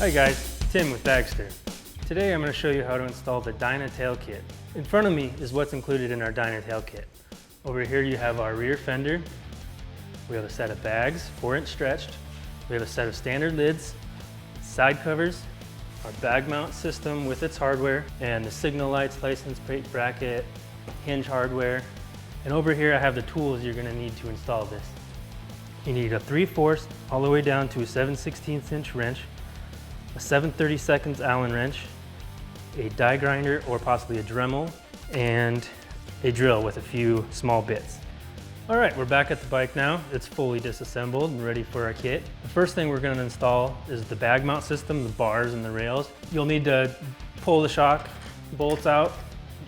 Hi guys, Tim with Bagster. Today I'm going to show you how to install the Dyna Tail Kit. In front of me is what's included in our Dyna Tail Kit. Over here you have our rear fender. We have a set of bags, 4-inch stretched. We have a set of standard lids, side covers, our bag mount system with its hardware, and the signal lights, license plate bracket, hinge hardware. And over here I have the tools you're going to need to install this. You need a 3/4 all the way down to a 7/16 inch wrench, a 7/32 Allen wrench, a die grinder or possibly a Dremel, and a drill with a few small bits. All right, we're back at the bike now. It's fully disassembled and ready for our kit. The first thing we're going to install is the bag mount system, the bars and the rails. You'll need to pull the shock bolts out,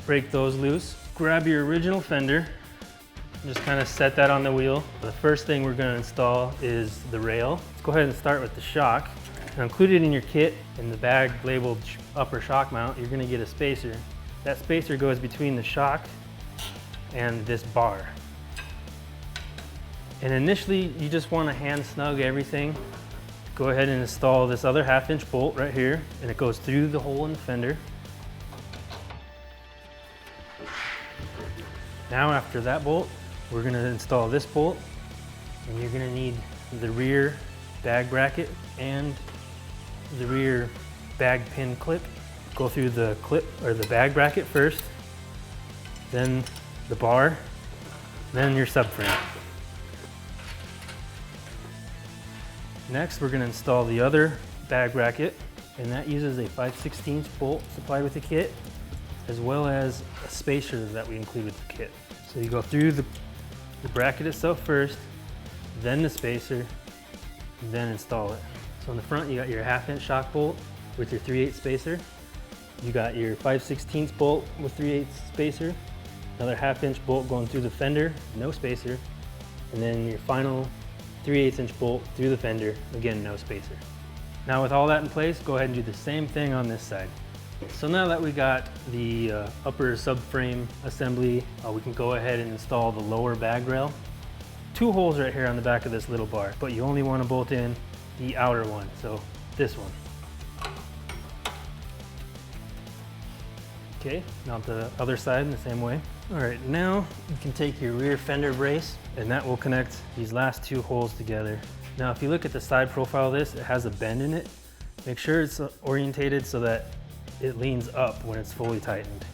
break those loose. Grab your original fender, just kind of set that on the wheel. The first thing we're going to install is the rail. Let's go ahead and start with the shock. Now, included in your kit, in the bag labeled upper shock mount, you're going to get a spacer. That spacer goes between the shock and this bar. And initially, you just want to hand snug everything. Go ahead and install this other 1/2-inch bolt right here, and it goes through the hole in the fender. Now after that bolt, we're going to install this bolt, and you're going to need the rear bag bracket and the rear bag pin clip. Go through the clip or the bag bracket first, then the bar, then your subframe. Next, we're going to install the other bag bracket, and that uses a 5/16 bolt supplied with the kit, as well as a spacer that we include with the kit. So you go through the bracket itself first, then the spacer, and then install it. So in the front, you got your 1/2-inch shock bolt with your 3/8 spacer. You got your 5/16 bolt with 3/8 spacer, another 1/2-inch bolt going through the fender, no spacer, and then your final 3/8-inch bolt through the fender, again, no spacer. Now with all that in place, go ahead and do the same thing on this side. So now that we got the upper subframe assembly, we can go ahead and install the lower bag rail. 2 holes right here on the back of this little bar, but you only want to bolt in the outer one, so this one. Okay, now the other side in the same way. All right, now you can take your rear fender brace, and that will connect these last 2 holes together. Now if you look at the side profile of this, it has a bend in it. Make sure it's orientated so that it leans up when it's fully tightened.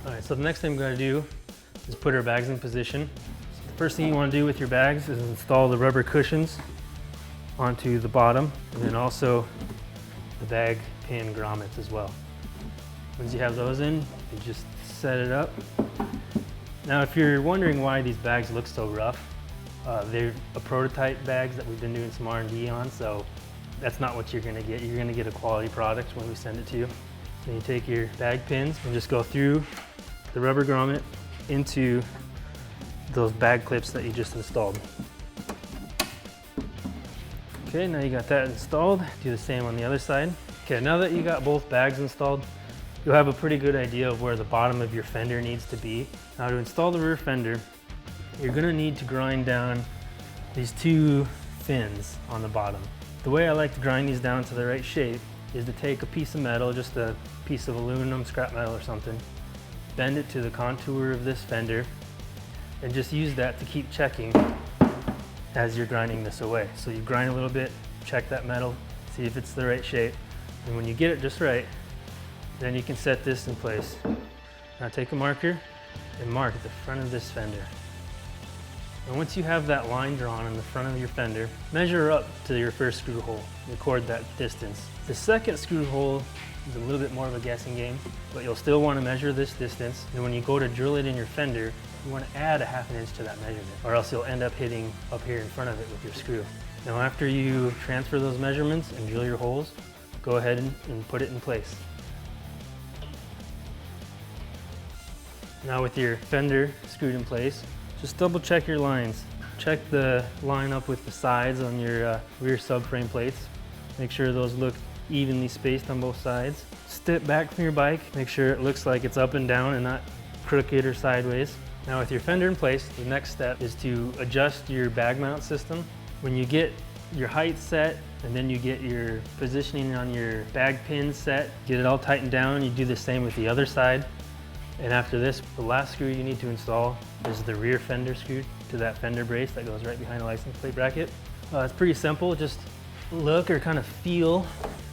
All right, so the next thing we're going to do is put our bags in position. So the first thing you want to do with your bags is install the rubber cushions onto the bottom, and then also the bag pin grommets as well. Once you have those in, you just set it up. Now if you're wondering why these bags look so rough, they're a prototype bags that we've been doing some R&D on, so that's not what you're going to get. You're going to get a quality product when we send it to you. So you take your bag pins and just go through the rubber grommet into those bag clips that you just installed. Okay, now you got that installed. Do the same on the other side. Okay, now that you got both bags installed, you'll have a pretty good idea of where the bottom of your fender needs to be. Now to install the rear fender, you're gonna need to grind down these 2 fins on the bottom. The way I like to grind these down to the right shape is to take a piece of metal, just a piece of aluminum, scrap metal or something, bend it to the contour of this fender, and just use that to keep checking as you're grinding this away. So you grind a little bit, check that metal, see if it's the right shape, and when you get it just right, then you can set this in place. Now take a marker and mark at the front of this fender. And once you have that line drawn in the front of your fender, measure up to your first screw hole. Record that distance. The second screw hole is a little bit more of a guessing game, but you'll still want to measure this distance. And when you go to drill it in your fender, you want to add a 1/2 inch to that measurement, or else you'll end up hitting up here in front of it with your screw. Now after you transfer those measurements and drill your holes, go ahead and put it in place. Now with your fender screwed in place, just double check your lines. Check the line up with the sides on your rear subframe plates. Make sure those look evenly spaced on both sides. Step back from your bike, make sure it looks like it's up and down and not crooked or sideways. Now with your fender in place, the next step is to adjust your bag mount system. When you get your height set and then you get your positioning on your bag pin set, get it all tightened down, you do the same with the other side. And after this, the last screw you need to install is the rear fender screw to that fender brace that goes right behind the license plate bracket. It's pretty simple, just look or kind of feel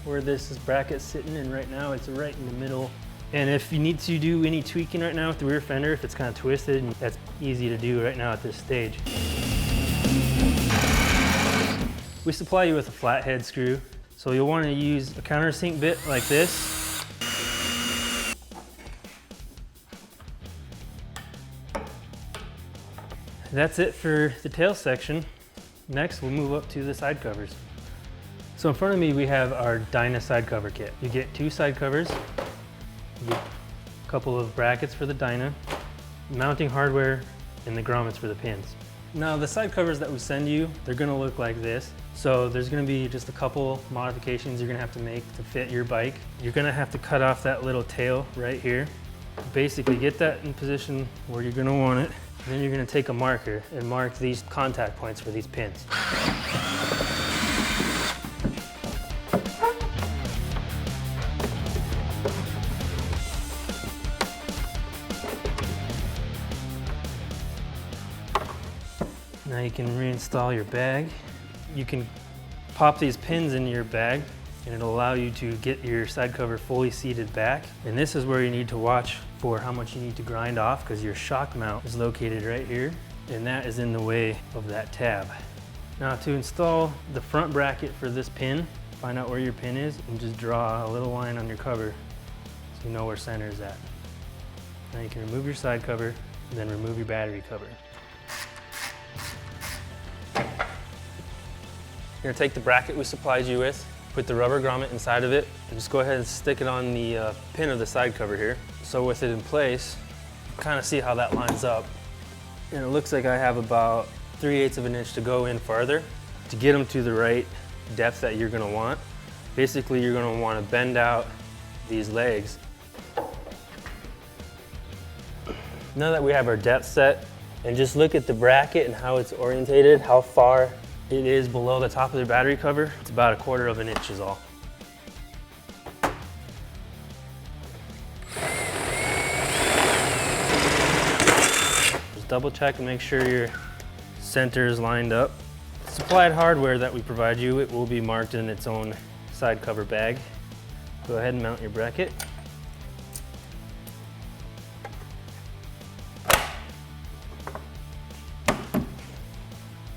where this bracket's sitting, and right now it's right in the middle. And if you need to do any tweaking right now with the rear fender, if it's kind of twisted, that's easy to do right now at this stage. We supply you with a flathead screw, so you'll want to use a countersink bit like this. That's it for the tail section. Next, we'll move up to the side covers. So in front of me, we have our Dyna side cover kit. You get 2 side covers, you get a couple of brackets for the Dyna, mounting hardware, and the grommets for the pins. Now the side covers that we send you, they're gonna look like this. So there's gonna be just a couple modifications you're gonna have to make to fit your bike. You're gonna have to cut off that little tail right here. Basically get that in position where you're gonna want it. And then you're gonna take a marker and mark these contact points for these pins. Now you can reinstall your bag. You can pop these pins into your bag and it'll allow you to get your side cover fully seated back. And this is where you need to watch for how much you need to grind off, because your shock mount is located right here and that is in the way of that tab. Now to install the front bracket for this pin, find out where your pin is and just draw a little line on your cover so you know where center is at. Now you can remove your side cover and then remove your battery cover. You're gonna take the bracket we supplied you with, put the rubber grommet inside of it, and just go ahead and stick it on the pin of the side cover here. So with it in place, kind of see how that lines up. And it looks like I have about 3/8 of an inch to go in farther to get them to the right depth that you're gonna want. Basically, you're gonna wanna bend out these legs. Now that we have our depth set, and just look at the bracket and how it's orientated, how far it is below the top of the battery cover. It's about 1/4 of an inch is all. Just double check and make sure your center is lined up. Supplied hardware that we provide you, it will be marked in its own side cover bag. Go ahead and mount your bracket.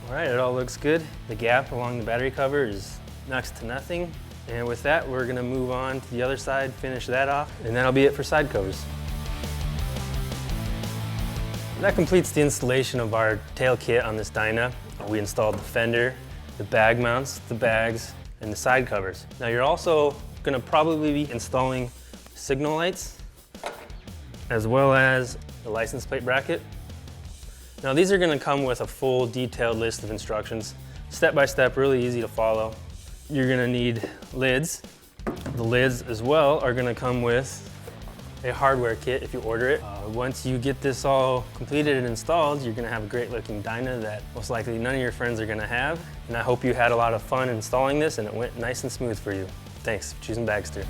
All right, it all looks good. The gap along the battery cover is next to nothing. And with that, we're gonna move on to the other side, finish that off, and that'll be it for side covers. That completes the installation of our tail kit on this Dyna. We installed the fender, the bag mounts, the bags, and the side covers. Now you're also gonna probably be installing signal lights, as well as the license plate bracket. Now these are gonna come with a full detailed list of instructions, step by step, really easy to follow. You're gonna need lids. The lids as well are gonna come with a hardware kit if you order it. Once you get this all completed and installed, you're gonna have a great looking Dyna that most likely none of your friends are gonna have. And I hope you had a lot of fun installing this and it went nice and smooth for you. Thanks for choosing Bagster.